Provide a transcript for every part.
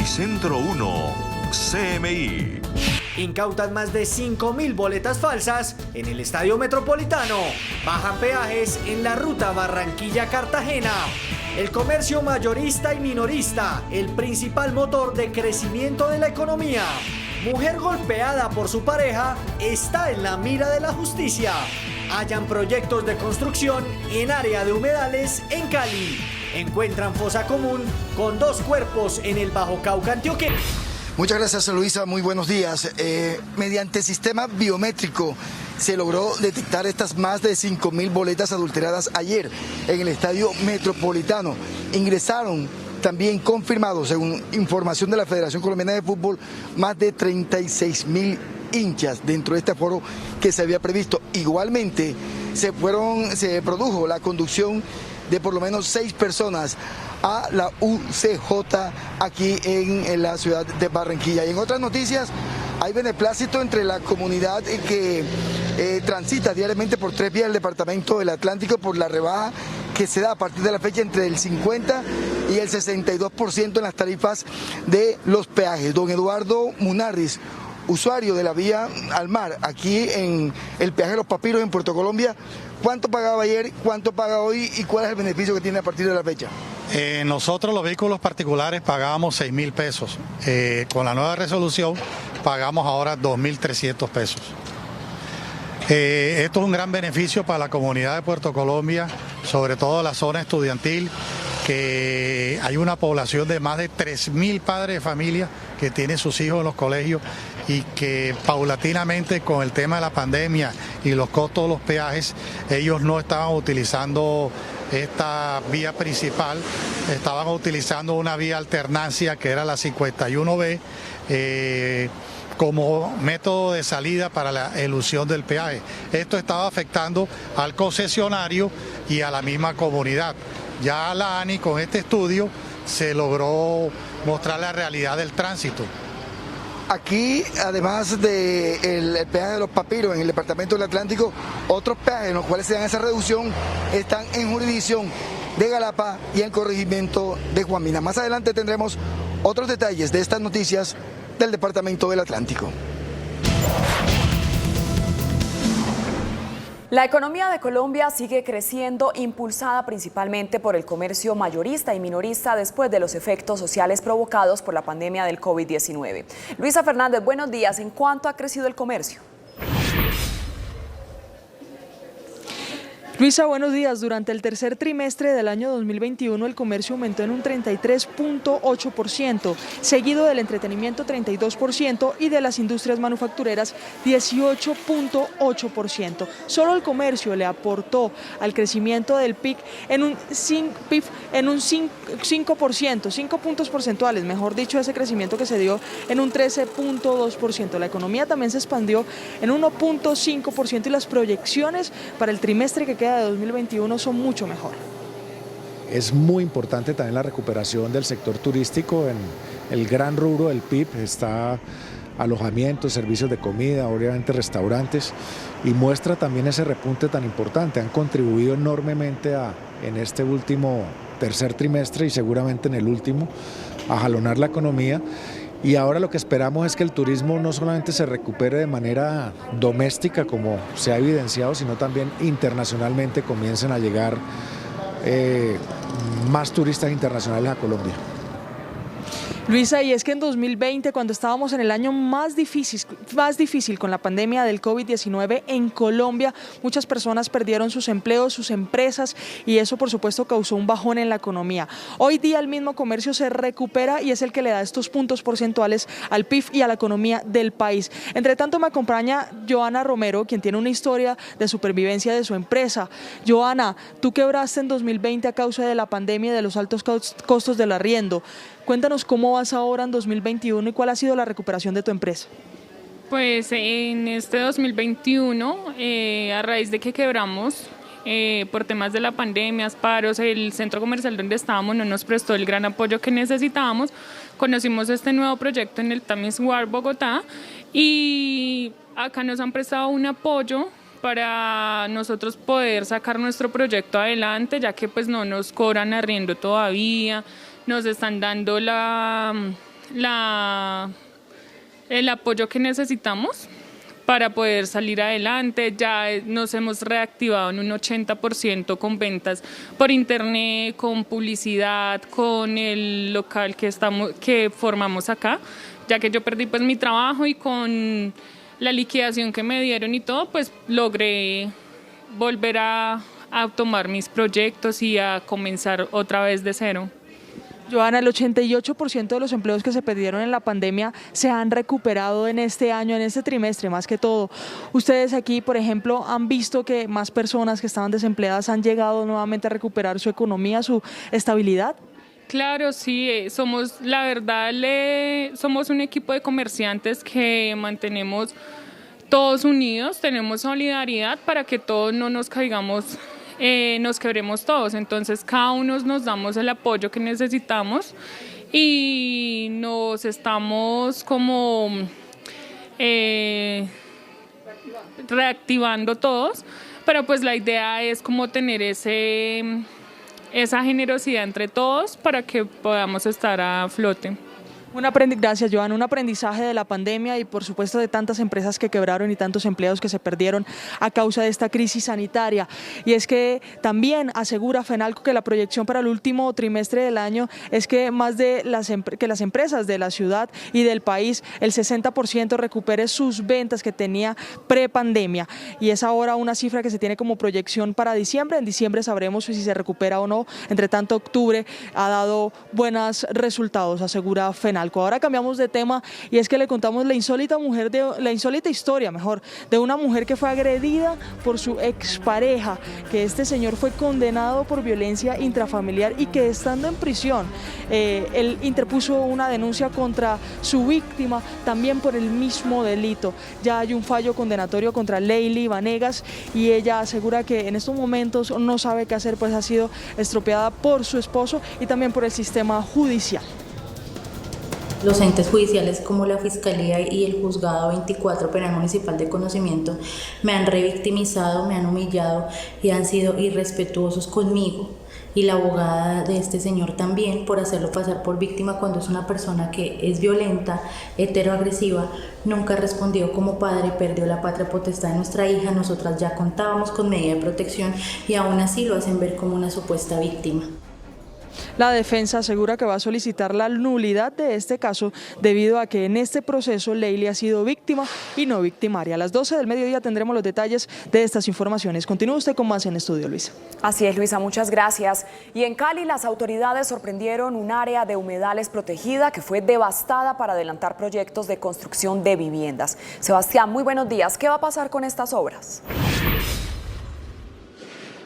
Epicentro 1, CMI. Incautan más de 5.000 boletas falsas en el Estadio Metropolitano. Bajan peajes en la ruta Barranquilla-Cartagena. El comercio mayorista y minorista, el principal motor de crecimiento de la economía. Mujer golpeada por su pareja está en la mira de la justicia. Hallan proyectos de construcción en área de humedales en Cali. Encuentran fosa común con 2 cuerpos en el Bajo Cauca antioqueño. Muchas gracias, Luisa. Muy buenos días. Mediante sistema biométrico se logró detectar estas más de 5.000 boletas adulteradas ayer en el Estadio Metropolitano. Ingresaron también confirmados, según información de la Federación Colombiana de Fútbol, más de 36.000 hinchas dentro de este aforo que se había previsto. Igualmente se produjo la conducción de por lo menos 6 personas a la UCJ aquí en la ciudad de Barranquilla. Y en otras noticias, hay beneplácito entre la comunidad que transita diariamente por 3 vías del departamento del Atlántico por la rebaja que se da a partir de la fecha entre el 50 y el 62% en las tarifas de los peajes. Don Eduardo Munarriz, usuario de la vía al mar, aquí en el peaje de Los Papiros en Puerto Colombia, ¿cuánto pagaba ayer, cuánto paga hoy y cuál es el beneficio que tiene a partir de la fecha? Nosotros los vehículos particulares pagábamos 6.000 pesos. Con la nueva resolución pagamos ahora 2.300 pesos. Esto es un gran beneficio para la comunidad de Puerto Colombia, sobre todo la zona estudiantil, que hay una población de más de 3.000 padres de familia que tienen sus hijos en los colegios y que paulatinamente con el tema de la pandemia y los costos de los peajes, ellos no estaban utilizando esta vía principal, estaban utilizando una vía alternancia que era la 51B como método de salida para la elusión del peaje. Esto estaba afectando al concesionario y a la misma comunidad. Ya la ANI con este estudio se logró mostrar la realidad del tránsito. Aquí, además del peaje de Los Papiros en el departamento del Atlántico, otros peajes en los cuales se dan esa reducción están en jurisdicción de Galapa y en corregimiento de Juan Mina. Más adelante tendremos otros detalles de estas noticias del departamento del Atlántico. La economía de Colombia sigue creciendo, impulsada principalmente por el comercio mayorista y minorista después de los efectos sociales provocados por la pandemia del COVID-19. Luisa Fernández, buenos días. ¿En cuánto ha crecido el comercio? Luisa, buenos días. Durante el tercer trimestre del año 2021, el comercio aumentó en un 33.8%, seguido del entretenimiento 32% y de las industrias manufactureras 18.8%. Solo el comercio le aportó al crecimiento del PIB en un 5%, 5 puntos porcentuales, mejor dicho, ese crecimiento que se dio en un 13.2%. La economía también se expandió en 1.5% y las proyecciones para el trimestre que queda de 2021 son mucho mejor. Es muy importante también la recuperación del sector turístico. En el gran rubro del PIB está alojamientos, servicios de comida, obviamente restaurantes, y muestra también ese repunte tan importante. Han contribuido enormemente en este último tercer trimestre y seguramente en el último a jalonar la economía. Y ahora lo que esperamos es que el turismo no solamente se recupere de manera doméstica como se ha evidenciado, sino también internacionalmente comiencen a llegar más turistas internacionales a Colombia. Luisa, y es que en 2020, cuando estábamos en el año más difícil con la pandemia del COVID-19 en Colombia, muchas personas perdieron sus empleos, sus empresas, y eso por supuesto causó un bajón en la economía. Hoy día el mismo comercio se recupera y es el que le da estos puntos porcentuales al PIB y a la economía del país. Entre tanto, me acompaña Joana Romero, quien tiene una historia de supervivencia de su empresa. Joana, tú quebraste en 2020 a causa de la pandemia y de los altos costos del arriendo. Cuéntanos cómo vas ahora en 2021 y cuál ha sido la recuperación de tu empresa. Pues en este 2021, a raíz de que quebramos por temas de la pandemia, paros, el centro comercial donde estábamos no nos prestó el gran apoyo que necesitábamos, conocimos este nuevo proyecto en el Times Square Bogotá y acá nos han prestado un apoyo para nosotros poder sacar nuestro proyecto adelante, ya que pues no nos cobran arriendo todavía, nos están dando la el apoyo que necesitamos para poder salir adelante. Ya nos hemos reactivado en un 80% con ventas por internet, con publicidad, con el local que formamos acá, ya que yo perdí pues mi trabajo y con la liquidación que me dieron y todo, pues logré volver a tomar mis proyectos y a comenzar otra vez de cero. Joana, el 88% de los empleos que se perdieron en la pandemia se han recuperado en este año, en este trimestre más que todo. Ustedes aquí, por ejemplo, han visto que más personas que estaban desempleadas han llegado nuevamente a recuperar su economía, su estabilidad. Claro, sí, somos un equipo de comerciantes que mantenemos todos unidos, tenemos solidaridad para que todos no nos caigamos, nos quebremos todos. Entonces cada uno nos damos el apoyo que necesitamos y nos estamos como reactivando todos, pero pues la idea es como tener esa generosidad entre todos para que podamos estar a flote. Gracias, Joana. Un aprendizaje de la pandemia y por supuesto de tantas empresas que quebraron y tantos empleos que se perdieron a causa de esta crisis sanitaria. Y es que también asegura FENALCO que la proyección para el último trimestre del año es que las empresas de la ciudad y del país, el 60% recupere sus ventas que tenía prepandemia. Y es ahora una cifra que se tiene como proyección para diciembre. En diciembre sabremos si se recupera o no. Entre tanto, octubre ha dado buenos resultados, asegura FENALCO. Ahora cambiamos de tema y es que le contamos la insólita historia de una mujer que fue agredida por su expareja, que este señor fue condenado por violencia intrafamiliar y que estando en prisión, él interpuso una denuncia contra su víctima también por el mismo delito. Ya hay un fallo condenatorio contra Leili Vanegas y ella asegura que en estos momentos no sabe qué hacer, pues ha sido estropeada por su esposo y también por el sistema judicial. Los entes judiciales como la Fiscalía y el Juzgado 24 Penal Municipal de Conocimiento me han revictimizado, me han humillado y han sido irrespetuosos conmigo. Y la abogada de este señor también, por hacerlo pasar por víctima cuando es una persona que es violenta, heteroagresiva, nunca respondió como padre, perdió la patria potestad de nuestra hija. Nosotras ya contábamos con medida de protección y aún así lo hacen ver como una supuesta víctima. La defensa asegura que va a solicitar la nulidad de este caso debido a que en este proceso Leili ha sido víctima y no victimaria. A las 12 del mediodía tendremos los detalles de estas informaciones. Continúa usted con más en Estudio, Luisa. Así es, Luisa, muchas gracias. Y en Cali las autoridades sorprendieron un área de humedales protegida que fue devastada para adelantar proyectos de construcción de viviendas. Sebastián, muy buenos días. ¿Qué va a pasar con estas obras?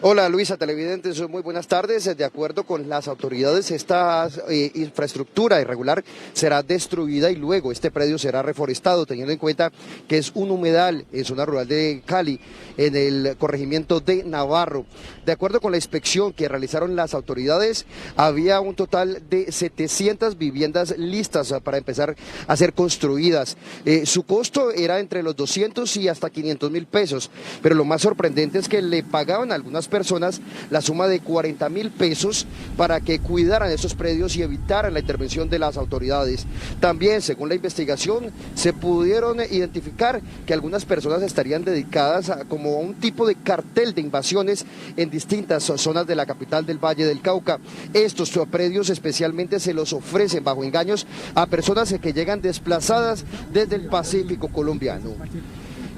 Hola Luisa, televidentes, muy buenas tardes. De acuerdo con las autoridades, esta infraestructura irregular será destruida y luego este predio será reforestado, teniendo en cuenta que es un humedal en zona rural de Cali, en el corregimiento de Navarro. De acuerdo con la inspección que realizaron las autoridades, había un total de 700 viviendas listas para empezar a ser construidas. Su costo era entre los 200 y hasta 500.000 pesos, pero lo más sorprendente es que le pagaban a algunas personas la suma de 40.000 pesos para que cuidaran esos predios y evitaran la intervención de las autoridades. También, según la investigación, se pudieron identificar que algunas personas estarían dedicadas como un tipo de cartel de invasiones en distintas zonas de la capital del Valle del Cauca. Estos predios especialmente se los ofrecen bajo engaños a personas que llegan desplazadas desde el Pacífico colombiano.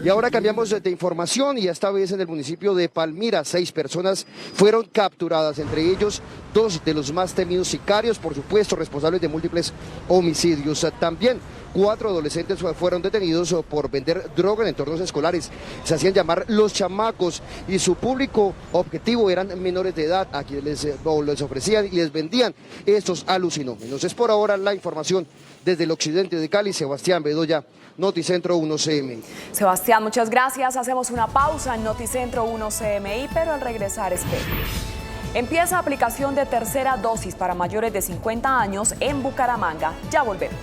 Y ahora cambiamos de información y esta vez en el municipio de Palmira, 6 personas fueron capturadas, entre ellos 2 de los más temidos sicarios, por supuesto responsables de múltiples homicidios. También 4 adolescentes fueron detenidos por vender droga en entornos escolares. Se hacían llamar los chamacos y su público objetivo eran menores de edad a quienes les ofrecían y les vendían estos alucinógenos. Es por ahora la información desde el occidente de Cali. Sebastián Bedoya, Noticentro 1 CMI. Sebastián, muchas gracias. Hacemos una pausa en Noticentro 1 CMI, pero al regresar espera. Empieza aplicación de tercera dosis para mayores de 50 años en Bucaramanga. Ya volvemos.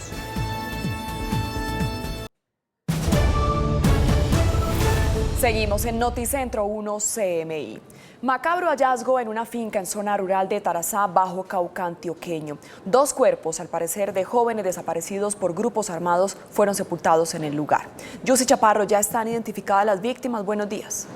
Seguimos en Noticentro 1 CMI. Macabro hallazgo en una finca en zona rural de Tarazá, Bajo Cauca antioqueño. 2 cuerpos, al parecer de jóvenes desaparecidos por grupos armados, fueron sepultados en el lugar. Yussi Chaparro, ya están identificadas las víctimas. Buenos días.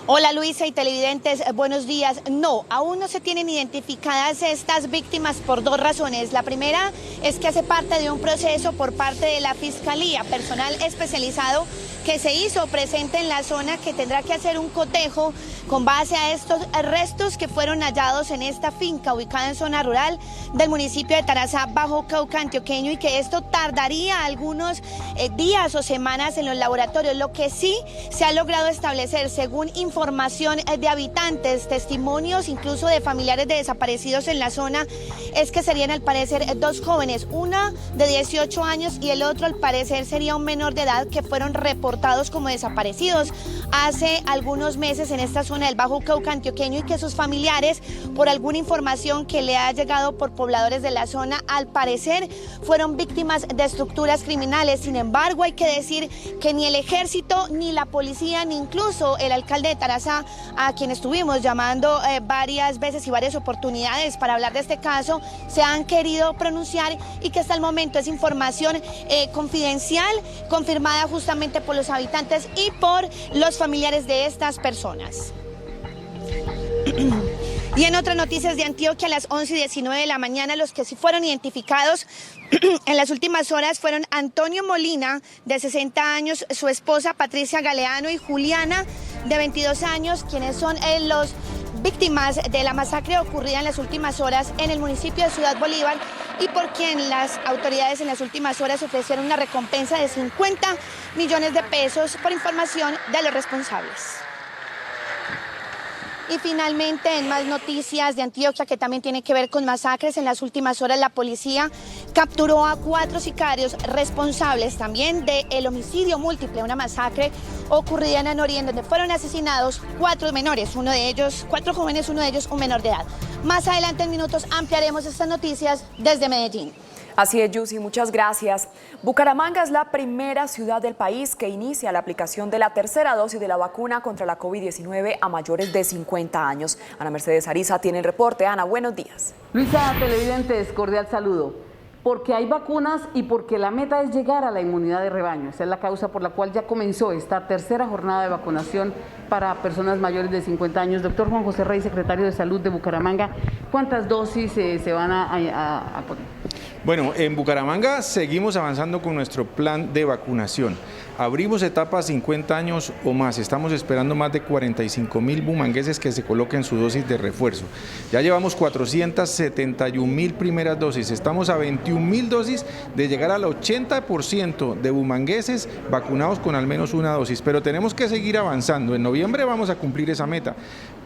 Hola Luisa y televidentes, buenos días. No, aún no se tienen identificadas estas víctimas por 2 razones. La primera es que hace parte de un proceso por parte de la Fiscalía, personal especializado que se hizo presente en la zona, que tendrá que hacer un cotejo con base a estos restos que fueron hallados en esta finca ubicada en zona rural del municipio de Tarazá, Bajo Cauca antioqueño, y que esto tardaría algunos días o semanas en los laboratorios. Lo que sí se ha logrado establecer, según información de habitantes, testimonios incluso de familiares de desaparecidos en la zona, es que serían al parecer 2 jóvenes, una de 18 años y el otro al parecer sería un menor de edad, que fueron reportados como desaparecidos hace algunos meses en esta zona del Bajo Cauca antioqueño, y que sus familiares, por alguna información que le ha llegado por pobladores de la zona, al parecer fueron víctimas de estructuras criminales. Sin embargo, hay que decir que ni el ejército, ni la policía, ni incluso el alcalde de Tarazá, a quien estuvimos llamando varias veces y varias oportunidades para hablar de este caso, se han querido pronunciar, y que hasta el momento es información confidencial, confirmada justamente por los habitantes y por los familiares de estas personas. Y en otras noticias de Antioquia, a las 11:19 de la mañana, los que sí fueron identificados en las últimas horas fueron Antonio Molina, de 60 años, su esposa Patricia Galeano y Juliana, de 22 años, quienes son los víctimas de la masacre ocurrida en las últimas horas en el municipio de Ciudad Bolívar, y por quien las autoridades en las últimas horas ofrecieron una recompensa de 50 millones de pesos por información de los responsables. Y finalmente, en más noticias de Antioquia, que también tiene que ver con masacres, en las últimas horas la policía capturó a 4 sicarios responsables también del homicidio múltiple, una masacre ocurrida en Anorí, en donde fueron asesinados 4 menores, 4 jóvenes, uno de ellos un menor de edad. Más adelante en minutos ampliaremos estas noticias desde Medellín. Así es, Yussi, muchas gracias. Bucaramanga es la primera ciudad del país que inicia la aplicación de la tercera dosis de la vacuna contra la COVID-19 a mayores de 50 años. Ana Mercedes Ariza tiene el reporte. Ana, buenos días. Luisa, televidentes, cordial saludo. Porque hay vacunas y porque la meta es llegar a la inmunidad de rebaño. Esa es la causa por la cual ya comenzó esta tercera jornada de vacunación para personas mayores de 50 años. Doctor Juan José Rey, secretario de Salud de Bucaramanga, ¿cuántas dosis se van a poner? Bueno, en Bucaramanga seguimos avanzando con nuestro plan de vacunación. Abrimos etapas 50 años o más. Estamos esperando más de 45.000 bumangueses que se coloquen su dosis de refuerzo. Ya llevamos 471.000 primeras dosis. Estamos a 21.000 dosis de llegar al 80% de bumangueses vacunados con al menos una dosis. Pero tenemos que seguir avanzando. En noviembre vamos a cumplir esa meta.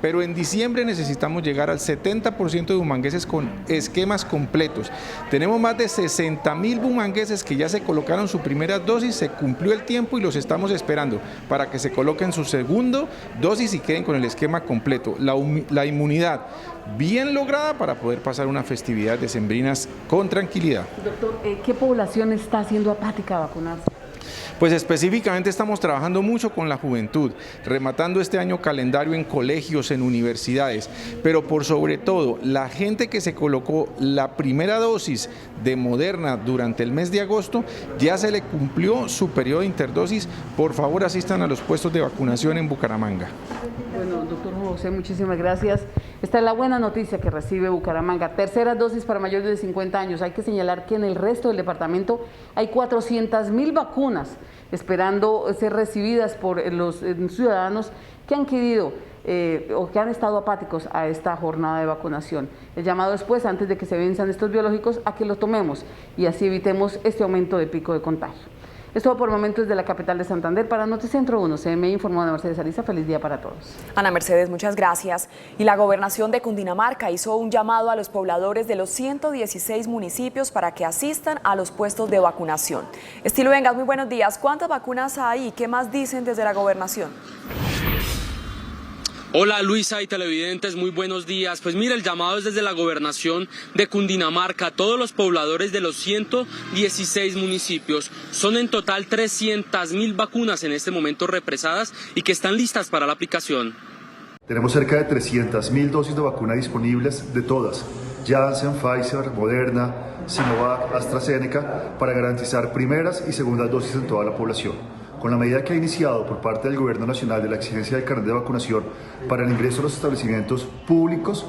Pero en diciembre necesitamos llegar al 70% de bumangueses con esquemas completos. Tenemos más de 60.000 bumangueses que ya se colocaron su primera dosis, se cumplió el tiempo y los estamos esperando para que se coloquen su segunda dosis y queden con el esquema completo. La inmunidad bien lograda para poder pasar una festividad decembrinas con tranquilidad. Doctor, ¿qué población está siendo apática a vacunarse? Pues específicamente estamos trabajando mucho con la juventud, rematando este año calendario en colegios, en universidades, pero por sobre todo la gente que se colocó la primera dosis de Moderna durante el mes de agosto, ya se le cumplió su periodo de interdosis. Por favor, asistan a los puestos de vacunación en Bucaramanga. Bueno, doctor José, muchísimas gracias. Esta es la buena noticia que recibe Bucaramanga. Tercera dosis para mayores de 50 años. Hay que señalar que en el resto del departamento hay 400.000 vacunas esperando ser recibidas por los ciudadanos que han querido o que han estado apáticos a esta jornada de vacunación. El llamado es, pues, antes de que se venzan estos biológicos, a que lo tomemos y así evitemos este aumento de pico de contagio. Es todo por el momento desde la capital de Santander. Para Noticentro 1, CMI informó Ana Mercedes Ariza. Feliz día para todos. Ana Mercedes, muchas gracias. Y la Gobernación de Cundinamarca hizo un llamado a los pobladores de los 116 municipios para que asistan a los puestos de vacunación. Estilo Vengas, muy buenos días. ¿Cuántas vacunas hay y qué más dicen desde la Gobernación? Hola Luisa y televidentes, muy buenos días. Pues mira, el llamado es desde la gobernación de Cundinamarca a todos los pobladores de los 116 municipios. Son en total 300.000 vacunas en este momento represadas y que están listas para la aplicación. Tenemos cerca de 300.000 dosis de vacuna disponibles de todas, Janssen, Pfizer, Moderna, Sinovac, AstraZeneca, para garantizar primeras y segundas dosis en toda la población. Con la medida que ha iniciado por parte del Gobierno Nacional de la exigencia del carnet de vacunación para el ingreso a los establecimientos públicos,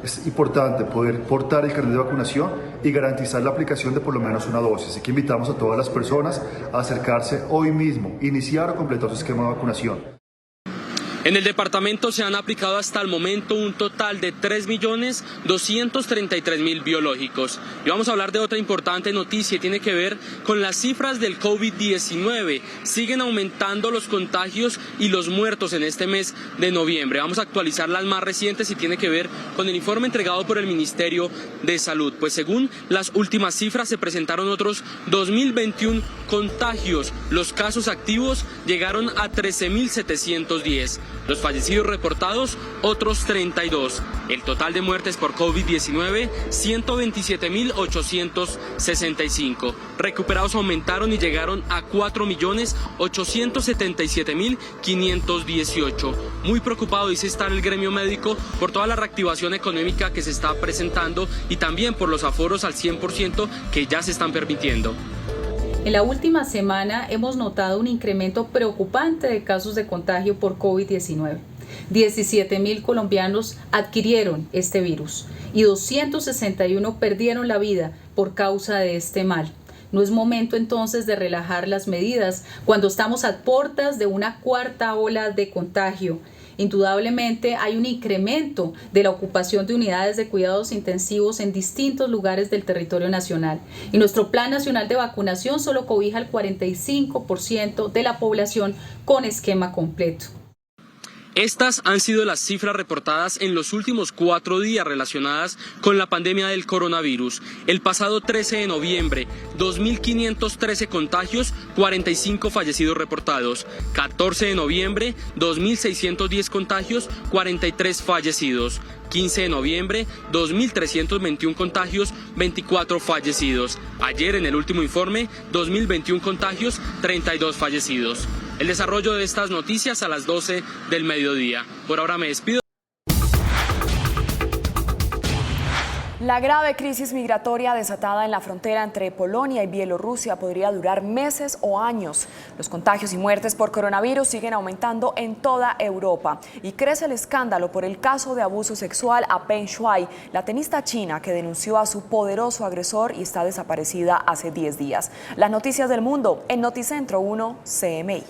es importante poder portar el carnet de vacunación y garantizar la aplicación de por lo menos una dosis. Así que invitamos a todas las personas a acercarse hoy mismo, iniciar o completar su esquema de vacunación. En el departamento se han aplicado hasta el momento un total de 3.233.000 biológicos. Y vamos a hablar de otra importante noticia y tiene que ver con las cifras del COVID-19. Siguen aumentando los contagios y los muertos en este mes de noviembre. Vamos a actualizar las más recientes y tiene que ver con el informe entregado por el Ministerio de Salud. Pues según las últimas cifras se presentaron otros 2.021 contagios. Los casos activos llegaron a 13.710. Los fallecidos reportados, otros 32. El total de muertes por COVID-19, 127.865. Recuperados aumentaron y llegaron a 4.877.518. Muy preocupado, dice estar el gremio médico, por toda la reactivación económica que se está presentando y también por los aforos al 100% que ya se están permitiendo. En la última semana hemos notado un incremento preocupante de casos de contagio por COVID-19. 17.000 colombianos adquirieron este virus y 261 perdieron la vida por causa de este mal. No es momento entonces de relajar las medidas cuando estamos a puertas de una cuarta ola de contagio. Indudablemente hay un incremento de la ocupación de unidades de cuidados intensivos en distintos lugares del territorio nacional y nuestro Plan Nacional de Vacunación solo cobija el 45% de la población con esquema completo. Estas han sido las cifras reportadas en los últimos 4 días relacionadas con la pandemia del coronavirus. El pasado 13 de noviembre, 2.513 contagios, 45 fallecidos reportados. 14 de noviembre, 2.610 contagios, 43 fallecidos. 15 de noviembre, 2.321 contagios, 24 fallecidos. Ayer, en el último informe, 2.021 contagios, 32 fallecidos. El desarrollo de estas noticias a las 12 del mediodía. Por ahora me despido. La grave crisis migratoria desatada en la frontera entre Polonia y Bielorrusia podría durar meses o años. Los contagios y muertes por coronavirus siguen aumentando en toda Europa y crece el escándalo por el caso de abuso sexual a Peng Shuai, la tenista china que denunció a su poderoso agresor y está desaparecida hace 10 días. Las noticias del mundo en Noticentro 1 CMI.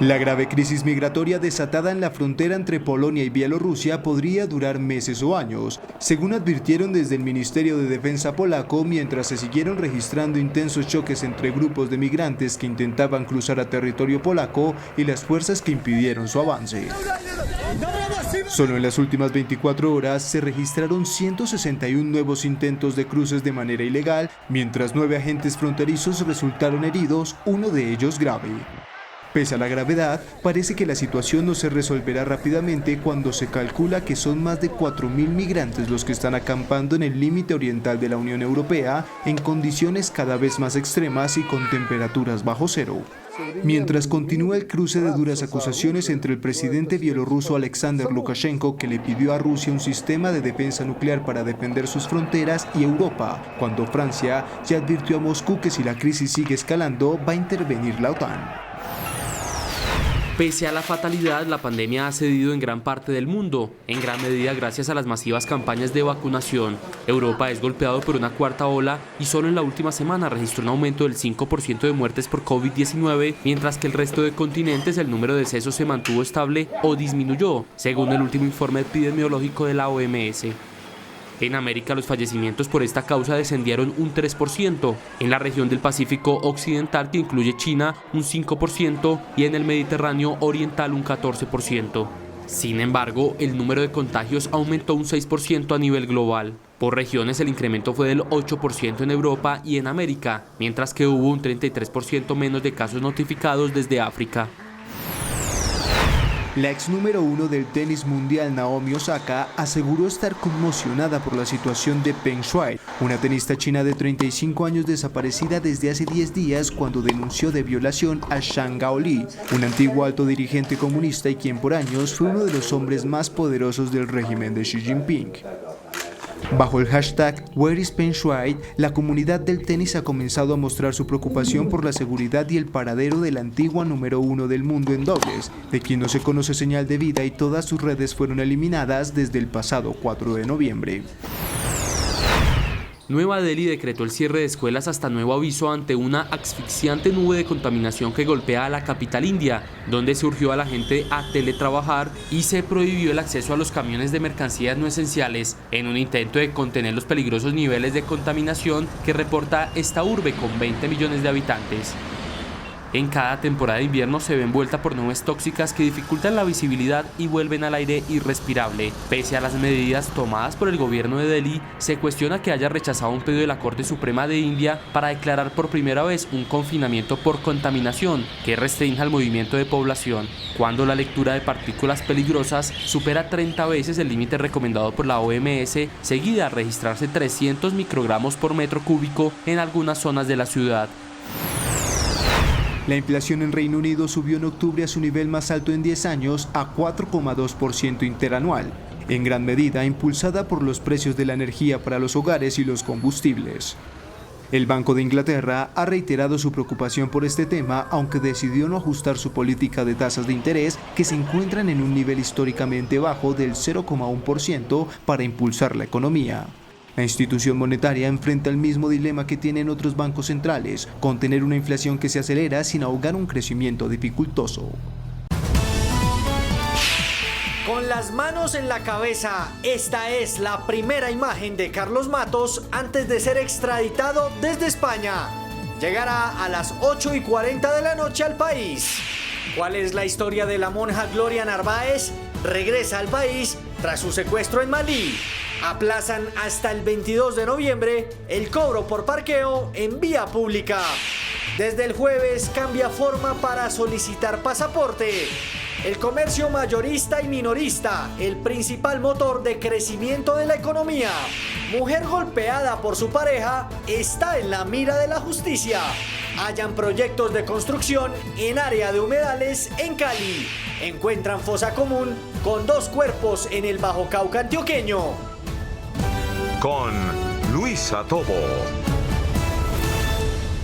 La grave crisis migratoria desatada en la frontera entre Polonia y Bielorrusia podría durar meses o años, según advirtieron desde el Ministerio de Defensa polaco, mientras se siguieron registrando intensos choques entre grupos de migrantes que intentaban cruzar a territorio polaco y las fuerzas que impidieron su avance. Solo en las últimas 24 horas se registraron 161 nuevos intentos de cruces de manera ilegal, mientras 9 agentes fronterizos resultaron heridos, uno de ellos grave. Pese a la gravedad, parece que la situación no se resolverá rápidamente cuando se calcula que son más de 4.000 migrantes los que están acampando en el límite oriental de la Unión Europea en condiciones cada vez más extremas y con temperaturas bajo cero. Mientras continúa el cruce de duras acusaciones entre el presidente bielorruso Alexander Lukashenko, que le pidió a Rusia un sistema de defensa nuclear para defender sus fronteras, y Europa, cuando Francia ya advirtió a Moscú que si la crisis sigue escalando va a intervenir la OTAN. Pese a la fatalidad, la pandemia ha cedido en gran parte del mundo, en gran medida gracias a las masivas campañas de vacunación. Europa es golpeado por una cuarta ola y solo en la última semana registró un aumento del 5% de muertes por COVID-19, mientras que el resto de continentes el número de decesos se mantuvo estable o disminuyó, según el último informe epidemiológico de la OMS. En América los fallecimientos por esta causa descendieron un 3%, en la región del Pacífico Occidental, que incluye China, un 5% y en el Mediterráneo Oriental un 14%. Sin embargo, el número de contagios aumentó un 6% a nivel global. Por regiones el incremento fue del 8% en Europa y en América, mientras que hubo un 33% menos de casos notificados desde África. La ex número 1 del tenis mundial, Naomi Osaka, aseguró estar conmocionada por la situación de Peng Shuai, una tenista china de 35 años desaparecida desde hace 10 días cuando denunció de violación a Zhang Gaoli, un antiguo alto dirigente comunista y quien por años fue uno de los hombres más poderosos del régimen de Xi Jinping. Bajo el hashtag Where is Peng Shuai, la comunidad del tenis ha comenzado a mostrar su preocupación por la seguridad y el paradero de la antigua número 1 del mundo en dobles, de quien no se conoce señal de vida y todas sus redes fueron eliminadas desde el pasado 4 de noviembre. Nueva Delhi decretó el cierre de escuelas hasta nuevo aviso ante una asfixiante nube de contaminación que golpea a la capital india, donde se urgió a la gente a teletrabajar y se prohibió el acceso a los camiones de mercancías no esenciales en un intento de contener los peligrosos niveles de contaminación que reporta esta urbe con 20 millones de habitantes. En cada temporada de invierno se ve envuelta por nubes tóxicas que dificultan la visibilidad y vuelven al aire irrespirable. Pese a las medidas tomadas por el gobierno de Delhi, se cuestiona que haya rechazado un pedido de la Corte Suprema de India para declarar por primera vez un confinamiento por contaminación que restrinja el movimiento de población, cuando la lectura de partículas peligrosas supera 30 veces el límite recomendado por la OMS, seguida a registrarse 300 microgramos por metro cúbico en algunas zonas de la ciudad. La inflación en Reino Unido subió en octubre a su nivel más alto en 10 años, a 4,2% interanual, en gran medida impulsada por los precios de la energía para los hogares y los combustibles. El Banco de Inglaterra ha reiterado su preocupación por este tema, aunque decidió no ajustar su política de tasas de interés, que se encuentran en un nivel históricamente bajo del 0,1% para impulsar la economía. La institución monetaria enfrenta el mismo dilema que tienen otros bancos centrales, contener una inflación que se acelera sin ahogar un crecimiento dificultoso. Con las manos en la cabeza, esta es la primera imagen de Carlos Matos antes de ser extraditado desde España. Llegará a las 8:40 de la noche al país. ¿Cuál es la historia de la monja Gloria Narváez? Regresa al país tras su secuestro en Malí. Aplazan hasta el 22 de noviembre el cobro por parqueo en vía pública. Desde el jueves cambia forma para solicitar pasaporte. El comercio mayorista y minorista, el principal motor de crecimiento de la economía. Mujer golpeada por su pareja está en la mira de la justicia. Hallan proyectos de construcción en área de humedales en Cali. Encuentran fosa común con 2 cuerpos en el Bajo Cauca antioqueño. Con Luisa Tobo.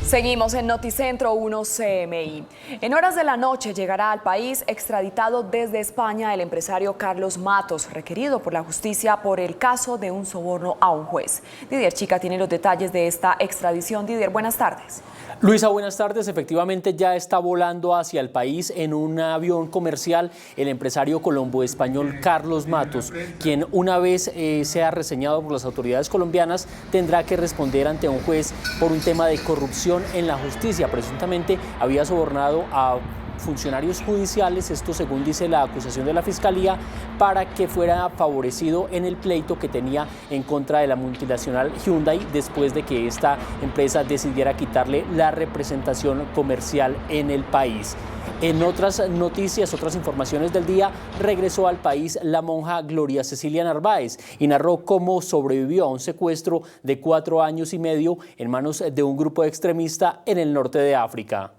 Seguimos en Noticentro 1 CMI. En horas de la noche llegará al país extraditado desde España el empresario Carlos Matos, requerido por la justicia por el caso de un soborno a un juez. Didier Chica tiene los detalles de esta extradición. Didier, buenas tardes. Luisa, buenas tardes. Efectivamente ya está volando hacia el país en un avión comercial el empresario colombo-español Carlos Matos, quien una vez sea reseñado por las autoridades colombianas tendrá que responder ante un juez por un tema de corrupción en la justicia. Presuntamente había sobornado a funcionarios judiciales, esto según dice la acusación de la Fiscalía, para que fuera favorecido en el pleito que tenía en contra de la multinacional Hyundai después de que esta empresa decidiera quitarle la representación comercial en el país. En otras noticias, otras informaciones del día, regresó al país la monja Gloria Cecilia Narváez y narró cómo sobrevivió a un secuestro de 4 años y medio en manos de un grupo extremista en el norte de África.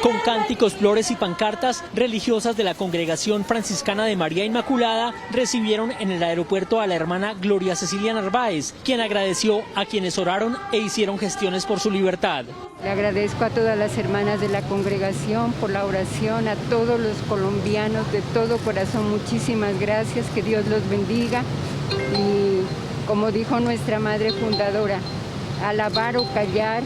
Con cánticos, flores y pancartas, religiosas de la Congregación Franciscana de María Inmaculada recibieron en el aeropuerto a la hermana Gloria Cecilia Narváez, quien agradeció a quienes oraron e hicieron gestiones por su libertad. Le agradezco a todas las hermanas de la congregación por la oración, a todos los colombianos de todo corazón, muchísimas gracias, que Dios los bendiga. Y como dijo nuestra madre fundadora, alabar o callar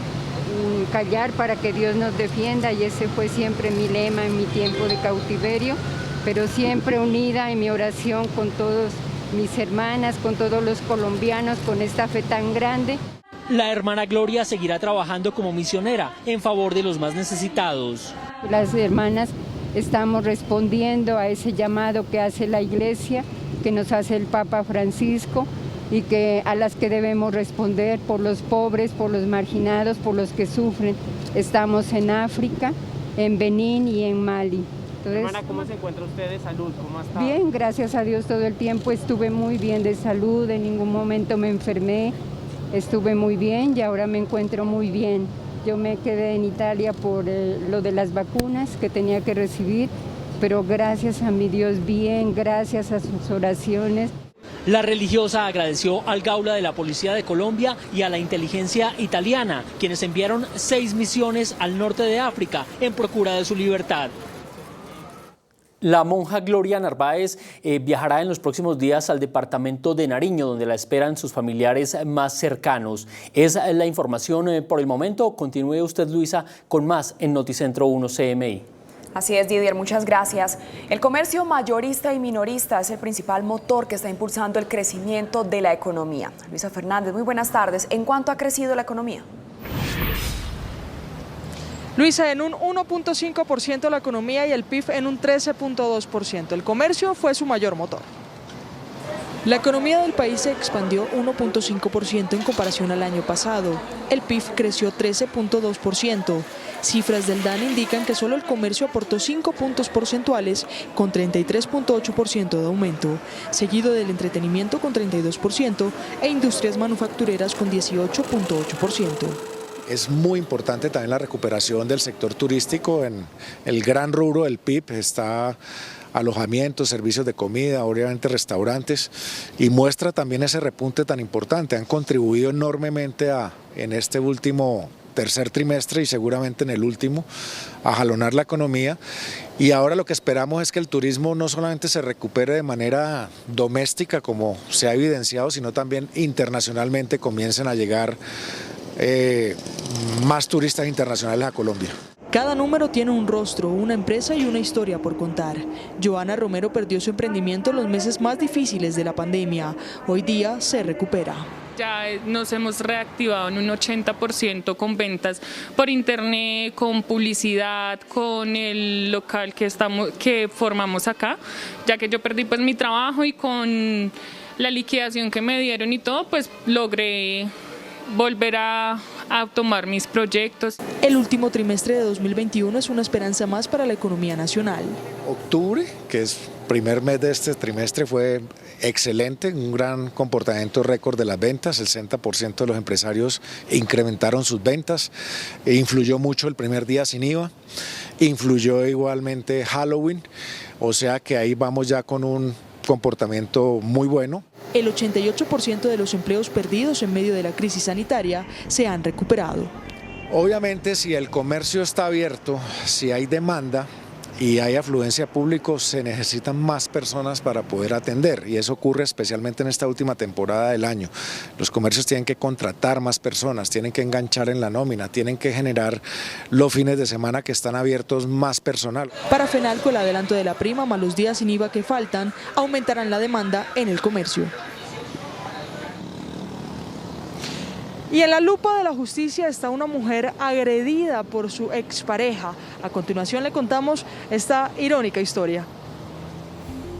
para que Dios nos defienda, y ese fue siempre mi lema en mi tiempo de cautiverio, pero siempre unida en mi oración con todos mis hermanas, con todos los colombianos, con esta fe tan grande. La hermana Gloria seguirá trabajando como misionera en favor de los más necesitados. Las hermanas estamos respondiendo a ese llamado que hace la Iglesia, que nos hace el Papa Francisco, y que a las que debemos responder por los pobres, por los marginados, por los que sufren. Estamos en África, en Benín y en Mali. Entonces, hermana, ¿cómo se encuentra usted de salud? ¿Cómo ha estado? Bien, gracias a Dios todo el tiempo estuve muy bien de salud, en ningún momento me enfermé, estuve muy bien y ahora me encuentro muy bien. Yo me quedé en Italia por lo de las vacunas que tenía que recibir, pero gracias a mi Dios bien, gracias a sus oraciones. La religiosa agradeció al Gaula de la Policía de Colombia y a la inteligencia italiana, quienes enviaron 6 misiones al norte de África en procura de su libertad. La monja Gloria Narváez viajará en los próximos días al departamento de Nariño, donde la esperan sus familiares más cercanos. Es la información por el momento. Continúe usted, Luisa, con más en Noticentro 1 CMI. Así es, Didier, muchas gracias. El comercio mayorista y minorista es el principal motor que está impulsando el crecimiento de la economía. Luisa Fernández, muy buenas tardes. ¿En cuánto ha crecido la economía? Luisa, en un 1.5% la economía y el PIB en un 13.2%. El comercio fue su mayor motor. La economía del país se expandió 1.5% en comparación al año pasado. El PIB creció 13.2%. Cifras del DANE indican que solo el comercio aportó 5 puntos porcentuales con 33.8% de aumento, seguido del entretenimiento con 32% e industrias manufactureras con 18.8%. Es muy importante también la recuperación del sector turístico. En el gran rubro del PIB está alojamientos, servicios de comida, obviamente restaurantes, y muestra también ese repunte tan importante. Han contribuido enormemente en este último tercer trimestre y seguramente en el último a jalonar la economía, y ahora lo que esperamos es que el turismo no solamente se recupere de manera doméstica como se ha evidenciado, sino también internacionalmente comiencen a llegar más turistas internacionales a Colombia. Cada número tiene un rostro, una empresa y una historia por contar. Joana Romero perdió su emprendimiento en los meses más difíciles de la pandemia. Hoy día se recupera. Ya nos hemos reactivado en un 80% con ventas por internet, con publicidad, con el local que formamos acá, ya que yo perdí pues mi trabajo y con la liquidación que me dieron y todo, pues logré volver a tomar mis proyectos. El último trimestre de 2021 es una esperanza más para la economía nacional. Octubre, que es primer mes de este trimestre, fue excelente, un gran comportamiento récord de las ventas, el 60% de los empresarios incrementaron sus ventas, influyó mucho el primer día sin IVA, influyó igualmente Halloween, o sea que ahí vamos ya con un comportamiento muy bueno. El 88% de los empleos perdidos en medio de la crisis sanitaria se han recuperado. Obviamente, si el comercio está abierto, si hay demanda y hay afluencia de público, se necesitan más personas para poder atender, y eso ocurre especialmente en esta última temporada del año. Los comercios tienen que contratar más personas, tienen que enganchar en la nómina, tienen que generar los fines de semana que están abiertos más personal. Para FENALCO, el adelanto de la prima más los días sin IVA que faltan aumentarán la demanda en el comercio. Y en la lupa de la justicia está una mujer agredida por su expareja. A continuación le contamos esta irónica historia.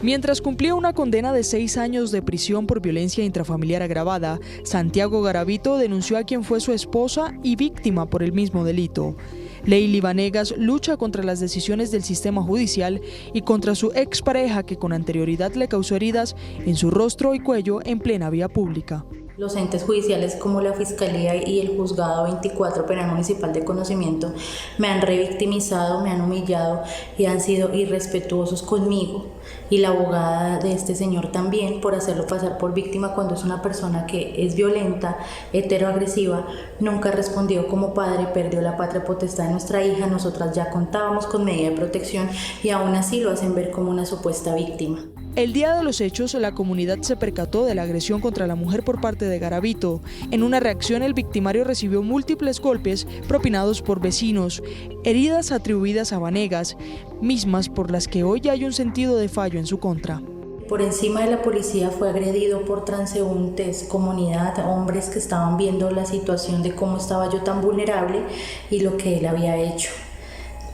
Mientras cumplía una condena de 6 años de prisión por violencia intrafamiliar agravada, Santiago Garavito denunció a quien fue su esposa y víctima por el mismo delito. Leili Vanegas lucha contra las decisiones del sistema judicial y contra su expareja, que con anterioridad le causó heridas en su rostro y cuello en plena vía pública. Los entes judiciales como la Fiscalía y el Juzgado 24 Penal Municipal de Conocimiento me han revictimizado, me han humillado y han sido irrespetuosos conmigo, y la abogada de este señor también, por hacerlo pasar por víctima cuando es una persona que es violenta, heteroagresiva. Nunca respondió como padre, perdió la patria potestad de nuestra hija. Nosotras ya contábamos con medida de protección y aún así lo hacen ver como una supuesta víctima. El día de los hechos, la comunidad se percató de la agresión contra la mujer por parte de Garavito. En una reacción, el victimario recibió múltiples golpes propinados por vecinos, heridas atribuidas a Vanegas, mismas por las que hoy hay un sentido de fallo en su contra. Por encima de la policía fue agredido por transeúntes, comunidad, hombres que estaban viendo la situación de cómo estaba yo tan vulnerable y lo que él había hecho.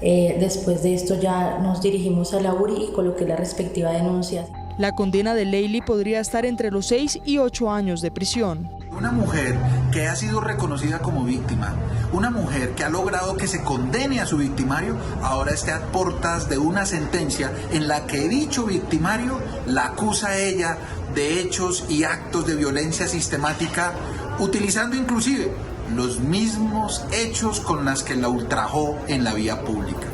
Después de esto ya nos dirigimos a la URI y coloqué la respectiva denuncia. La condena de Leili podría estar entre los 6 y 8 años de prisión. Una mujer que ha sido reconocida como víctima, una mujer que ha logrado que se condene a su victimario, ahora está a puertas de una sentencia en la que dicho victimario la acusa a ella de hechos y actos de violencia sistemática, utilizando inclusive los mismos hechos con los que la ultrajó en la vía pública.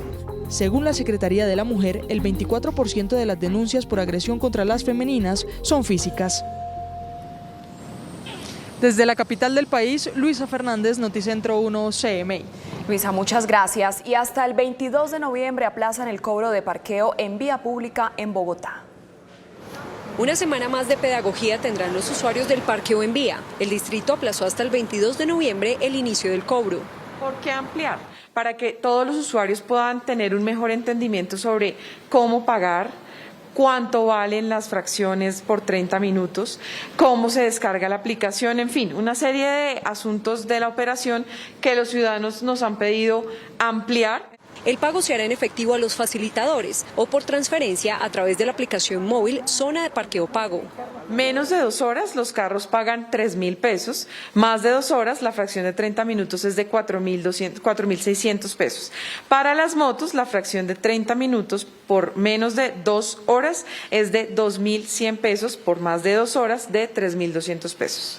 Según la Secretaría de la Mujer, el 24% de las denuncias por agresión contra las femeninas son físicas. Desde la capital del país, Luisa Fernández, Noticentro 1 CMI. Luisa, muchas gracias. Y hasta el 22 de noviembre aplazan el cobro de parqueo en vía pública en Bogotá. Una semana más de pedagogía tendrán los usuarios del parqueo en vía. El distrito aplazó hasta el 22 de noviembre el inicio del cobro. ¿Por qué ampliar? Para que todos los usuarios puedan tener un mejor entendimiento sobre cómo pagar, cuánto valen las fracciones por 30 minutos, cómo se descarga la aplicación, en fin, una serie de asuntos de la operación que los ciudadanos nos han pedido ampliar. El pago se hará en efectivo a los facilitadores o por transferencia a través de la aplicación móvil Zona de Parqueo Pago. Menos de 2 horas los carros pagan 3.000 pesos, más de 2 horas la fracción de 30 minutos es de 4.600 pesos. Para las motos la fracción de 30 minutos por menos de 2 horas es de 2.100 pesos, por más de 2 horas de 3.200 pesos.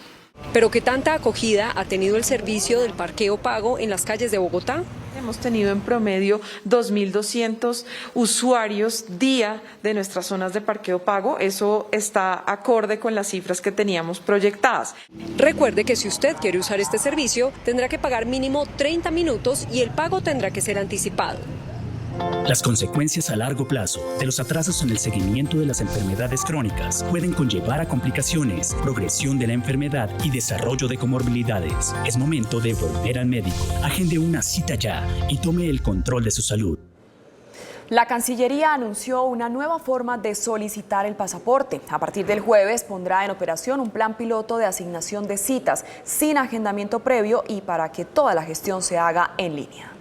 ¿Pero qué tanta acogida ha tenido el servicio del parqueo pago en las calles de Bogotá? Hemos tenido en promedio 2.200 usuarios día de nuestras zonas de parqueo pago. Eso está acorde con las cifras que teníamos proyectadas. Recuerde que si usted quiere usar este servicio, tendrá que pagar mínimo 30 minutos y el pago tendrá que ser anticipado. Las consecuencias a largo plazo de los atrasos en el seguimiento de las enfermedades crónicas pueden conllevar a complicaciones, progresión de la enfermedad y desarrollo de comorbilidades. Es momento de volver al médico. Agende una cita ya y tome el control de su salud. La Cancillería anunció una nueva forma de solicitar el pasaporte. A partir del jueves pondrá en operación un plan piloto de asignación de citas sin agendamiento previo y para que toda la gestión se haga en línea.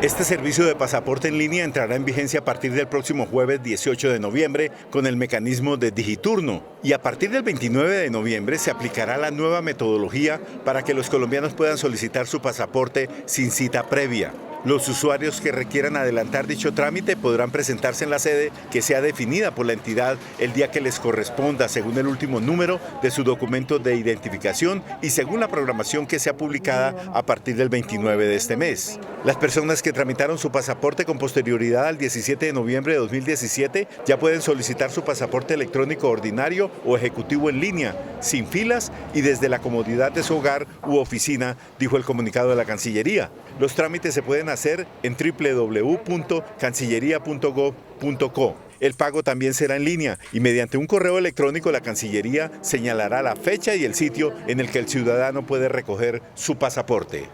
Este servicio de pasaporte en línea entrará en vigencia a partir del próximo jueves 18 de noviembre con el mecanismo de Digiturno. Y a partir del 29 de noviembre se aplicará la nueva metodología para que los colombianos puedan solicitar su pasaporte sin cita previa. Los usuarios que requieran adelantar dicho trámite podrán presentarse en la sede que sea definida por la entidad el día que les corresponda según el último número de su documento de identificación y según la programación que sea publicada a partir del 29 de este mes. Las personas que tramitaron su pasaporte con posterioridad al 17 de noviembre de 2017 ya pueden solicitar su pasaporte electrónico ordinario o ejecutivo en línea, sin filas y desde la comodidad de su hogar u oficina, dijo el comunicado de la Cancillería. Los trámites se pueden hacer en www.cancilleria.gov.co. El pago también será en línea y mediante un correo electrónico la Cancillería señalará la fecha y el sitio en el que el ciudadano puede recoger su pasaporte.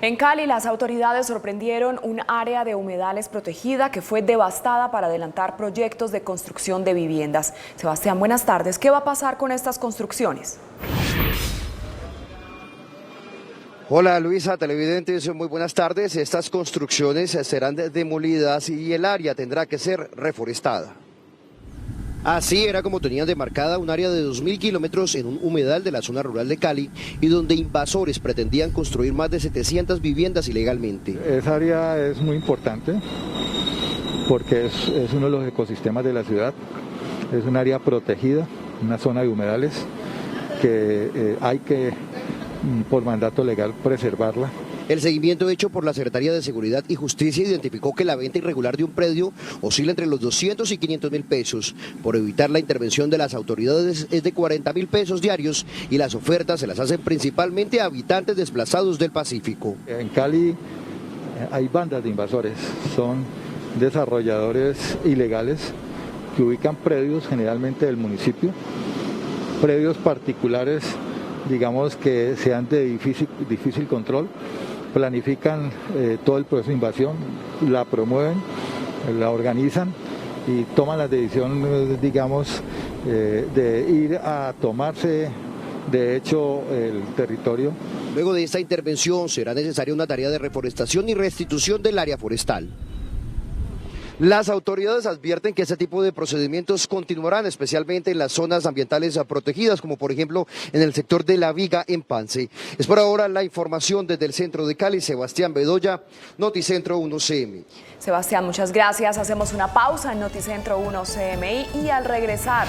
En Cali, las autoridades sorprendieron un área de humedales protegida que fue devastada para adelantar proyectos de construcción de viviendas. Sebastián, buenas tardes. ¿Qué va a pasar con estas construcciones? Hola Luisa, televidentes, muy buenas tardes. Estas construcciones serán demolidas y el área tendrá que ser reforestada. Así era como tenían demarcada un área de 2.000 kilómetros en un humedal de la zona rural de Cali y donde invasores pretendían construir más de 700 viviendas ilegalmente. Esa área es muy importante porque es uno de los ecosistemas de la ciudad, es un área protegida, una zona de humedales que hay que, por mandato legal, preservarla. El seguimiento hecho por la Secretaría de Seguridad y Justicia identificó que la venta irregular de un predio oscila entre los 200 y 500 mil pesos. Por evitar la intervención de las autoridades es de 40 mil pesos diarios y las ofertas se las hacen principalmente a habitantes desplazados del Pacífico. En Cali hay bandas de invasores, son desarrolladores ilegales que ubican predios generalmente del municipio, predios particulares, digamos que sean de difícil control, planifican todo el proceso de invasión, la promueven, la organizan y toman la decisión, digamos, de ir a tomarse de hecho el territorio. Luego de esta intervención será necesaria una tarea de reforestación y restitución del área forestal. Las autoridades advierten que ese tipo de procedimientos continuarán, especialmente en las zonas ambientales protegidas, como por ejemplo en el sector de La Viga en Pance. Es por ahora la información desde el centro de Cali. Sebastián Bedoya, Noticentro 1 CMI. Sebastián, muchas gracias. Hacemos una pausa en Noticentro 1 CMI y al regresar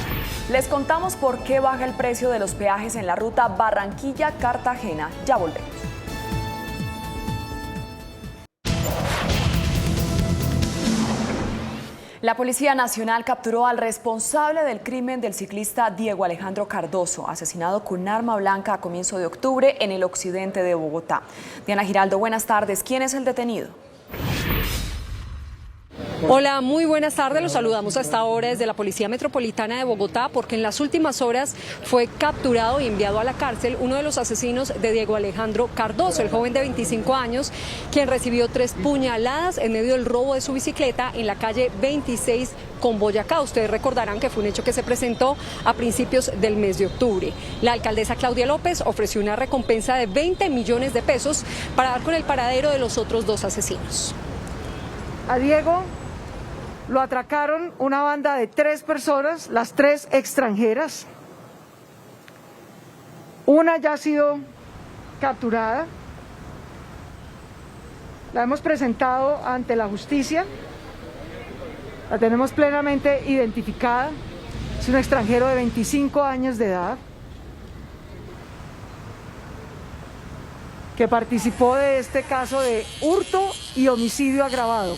les contamos por qué baja el precio de los peajes en la ruta Barranquilla-Cartagena. Ya volvemos. La Policía Nacional capturó al responsable del crimen del ciclista Diego Alejandro Cardoso, asesinado con arma blanca a comienzo de octubre en el occidente de Bogotá. Diana Giraldo, buenas tardes. ¿Quién es el detenido? Hola, muy buenas tardes. Los saludamos a esta hora desde la Policía Metropolitana de Bogotá porque en las últimas horas fue capturado y enviado a la cárcel uno de los asesinos de Diego Alejandro Cardoso, el joven de 25 años, quien recibió 3 puñaladas en medio del robo de su bicicleta en la calle 26 con Boyacá. Ustedes recordarán que fue un hecho que se presentó a principios del mes de octubre. La alcaldesa Claudia López ofreció una recompensa de 20 millones de pesos para dar con el paradero de los otros 2 asesinos. A Diego lo atracaron una banda de 3 personas, las 3 extranjeras. Una ya ha sido capturada. La hemos presentado ante la justicia. La tenemos plenamente identificada. Es un extranjero de 25 años de edad que participó de este caso de hurto y homicidio agravado.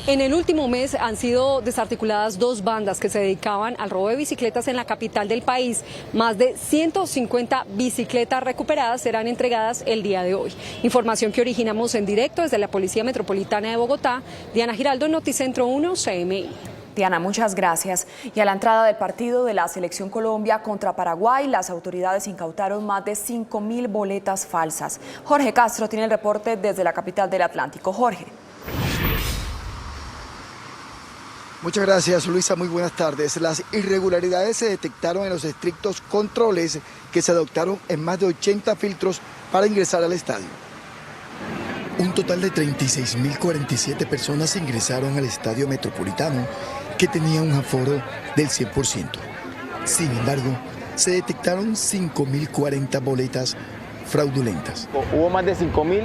En el último mes han sido desarticuladas 2 bandas que se dedicaban al robo de bicicletas en la capital del país. Más de 150 bicicletas recuperadas serán entregadas el día de hoy. Información que originamos en directo desde la Policía Metropolitana de Bogotá. Diana Giraldo, Noticentro 1 CMI. Diana, muchas gracias. Y a la entrada del partido de la Selección Colombia contra Paraguay, las autoridades incautaron más de 5.000 boletas falsas. Jorge Castro tiene el reporte desde la capital del Atlántico. Jorge. Muchas gracias, Luisa. Muy buenas tardes. Las irregularidades se detectaron en los estrictos controles que se adoptaron en más de 80 filtros para ingresar al estadio. Un total de 36.047 personas ingresaron al estadio metropolitano, que tenía un aforo del 100%. Sin embargo, se detectaron 5.040 boletas fraudulentas. Hubo más de 5.000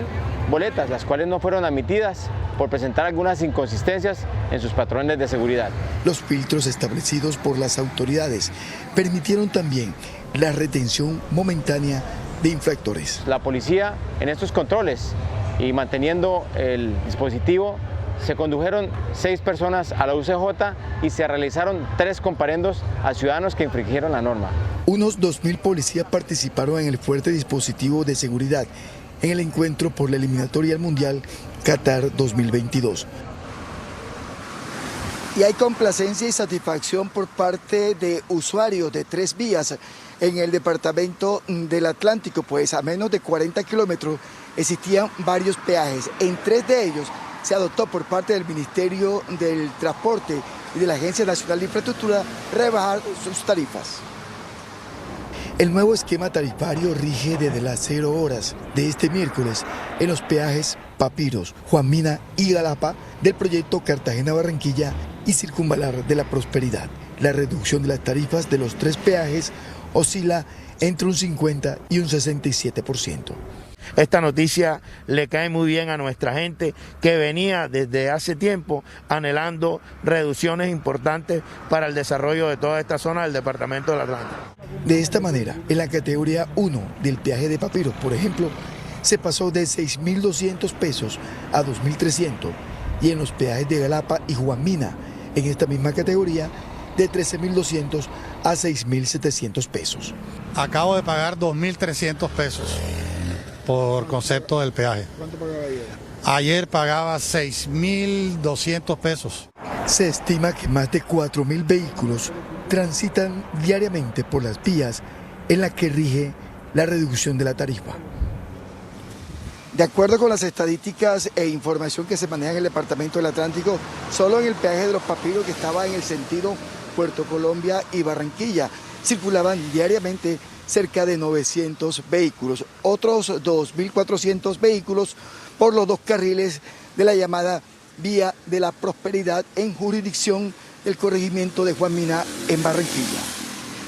boletas, las cuales no fueron admitidas por presentar algunas inconsistencias en sus patrones de seguridad. Los filtros establecidos por las autoridades permitieron también la retención momentánea de infractores. La policía, en estos controles y manteniendo el dispositivo, se condujeron 6 personas a la UCJ y se realizaron 3 comparendos a ciudadanos que infringieron la norma. Unos 2.000 policías participaron en el fuerte dispositivo de seguridad en el encuentro por la eliminatoria al Mundial Qatar 2022. Y hay complacencia y satisfacción por parte de usuarios de 3 vías en el departamento del Atlántico, pues a menos de 40 kilómetros existían varios peajes. En 3 de ellos se adoptó por parte del Ministerio del Transporte y de la Agencia Nacional de Infraestructura rebajar sus tarifas. El nuevo esquema tarifario rige desde las 0 horas de este miércoles en los peajes Papiros, Juan Mina y Galapa del proyecto Cartagena-Barranquilla y Circunvalar de la Prosperidad. La reducción de las tarifas de los 3 peajes oscila entre un 50 y un 67%. Esta noticia le cae muy bien a nuestra gente que venía desde hace tiempo anhelando reducciones importantes para el desarrollo de toda esta zona del departamento del Atlántico. De esta manera, en la categoría 1 del peaje de Papiros, por ejemplo, se pasó de 6.200 pesos a 2.300 y en los peajes de Galapa y Juan Mina, en esta misma categoría, de 13.200 a 6.700 pesos. Acabo de pagar 2.300 pesos por concepto del peaje. ¿Cuánto pagaba ayer? Ayer pagaba 6.200 pesos. Se estima que más de 4.000 vehículos transitan diariamente por las vías en las que rige la reducción de la tarifa. De acuerdo con las estadísticas e información que se maneja en el departamento del Atlántico, solo en el peaje de los Papiros, que estaba en el sentido Puerto Colombia y Barranquilla, circulaban diariamente cerca de 900 vehículos, otros 2.400 vehículos por los 2 carriles de la llamada Vía de la Prosperidad en jurisdicción del corregimiento de Juan Mina en Barranquilla.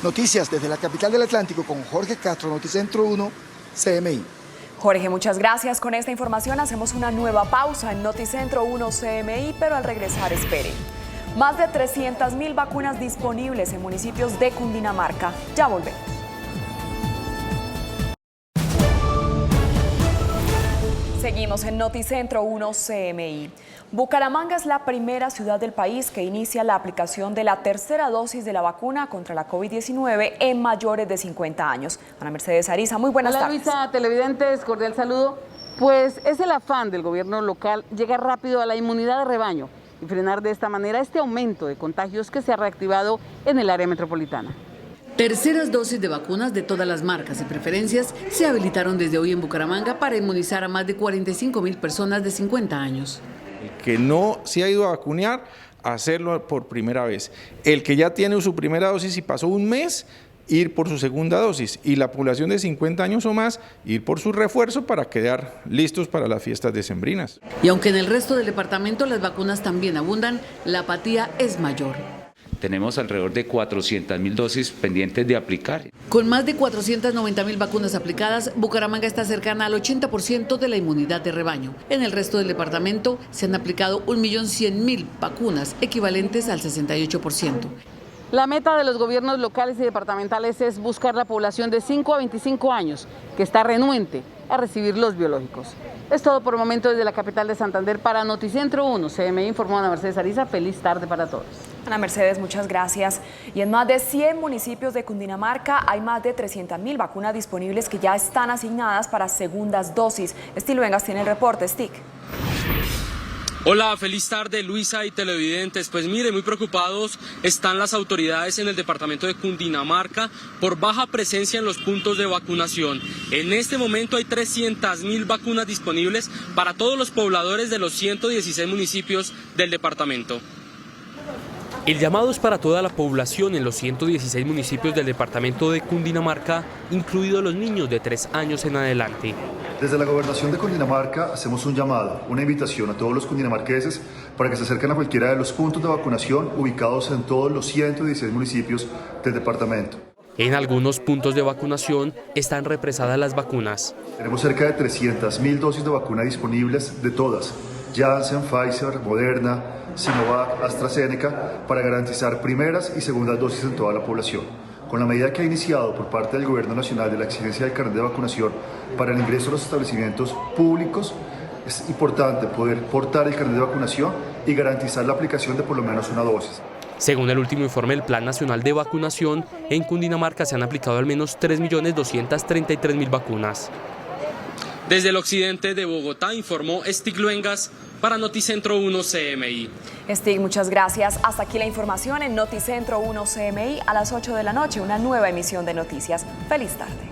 Noticias desde la capital del Atlántico con Jorge Castro, Noticentro 1, CMI. Jorge, muchas gracias. Con esta información hacemos una nueva pausa en Noticentro 1 CMI, pero al regresar espere. Más de 300.000 vacunas disponibles en municipios de Cundinamarca. Ya volvemos. Seguimos en Noticentro 1 CMI. Bucaramanga es la primera ciudad del país que inicia la aplicación de la tercera dosis de la vacuna contra la COVID-19 en mayores de 50 años. Ana Mercedes Ariza, muy buenas tardes. Hola Luisa, televidentes, cordial saludo. Pues es el afán del gobierno local llegar rápido a la inmunidad de rebaño y frenar de esta manera este aumento de contagios que se ha reactivado en el área metropolitana. Terceras dosis de vacunas de todas las marcas y preferencias se habilitaron desde hoy en Bucaramanga para inmunizar a más de 45.000 personas de 50 años. El que no se ha ido a vacunar, hacerlo por primera vez. El que ya tiene su primera dosis y pasó un mes, ir por su segunda dosis. Y la población de 50 años o más, ir por su refuerzo para quedar listos para las fiestas decembrinas. Y aunque en el resto del departamento las vacunas también abundan, la apatía es mayor. Tenemos alrededor de 400.000 dosis pendientes de aplicar. Con más de 490.000 vacunas aplicadas, Bucaramanga está cercana al 80% de la inmunidad de rebaño. En el resto del departamento se han aplicado 1.100.000 vacunas, equivalentes al 68%. La meta de los gobiernos locales y departamentales es buscar la población de 5 a 25 años, que está renuente a recibir los biológicos. Es todo por el momento desde la capital de Santander para Noticentro 1. CMI informó Ana Mercedes Ariza. Feliz tarde para todos. Ana Mercedes, muchas gracias. Y en más de 100 municipios de Cundinamarca hay más de 300.000 vacunas disponibles que ya están asignadas para segundas dosis. Estil Vengas tiene el reporte. Stick. Hola, feliz tarde Luisa y televidentes. Pues mire, muy preocupados están las autoridades en el departamento de Cundinamarca por baja presencia en los puntos de vacunación. En este momento hay 300.000 vacunas disponibles para todos los pobladores de los 116 municipios del departamento. El llamado es para toda la población en los 116 municipios del departamento de Cundinamarca, incluidos los niños de 3 años en adelante. Desde la Gobernación de Cundinamarca hacemos un llamado, una invitación a todos los cundinamarqueses para que se acerquen a cualquiera de los puntos de vacunación ubicados en todos los 116 municipios del departamento. En algunos puntos de vacunación están represadas las vacunas. Tenemos cerca de 300.000 dosis de vacuna disponibles de todas, Janssen, Pfizer, Moderna, Sinovac, AstraZeneca, para garantizar primeras y segundas dosis en toda la población. Con la medida que ha iniciado por parte del Gobierno Nacional de la exigencia del carnet de vacunación para el ingreso a los establecimientos públicos, es importante poder portar el carnet de vacunación y garantizar la aplicación de por lo menos una dosis. Según el último informe del Plan Nacional de Vacunación, en Cundinamarca se han aplicado al menos 3.233.000 vacunas. Desde el occidente de Bogotá informó Stig Luengas para Noticentro 1 CMI. Stig, muchas gracias. Hasta aquí la información en Noticentro 1 CMI a las 8 de la noche, una nueva emisión de noticias. Feliz tarde.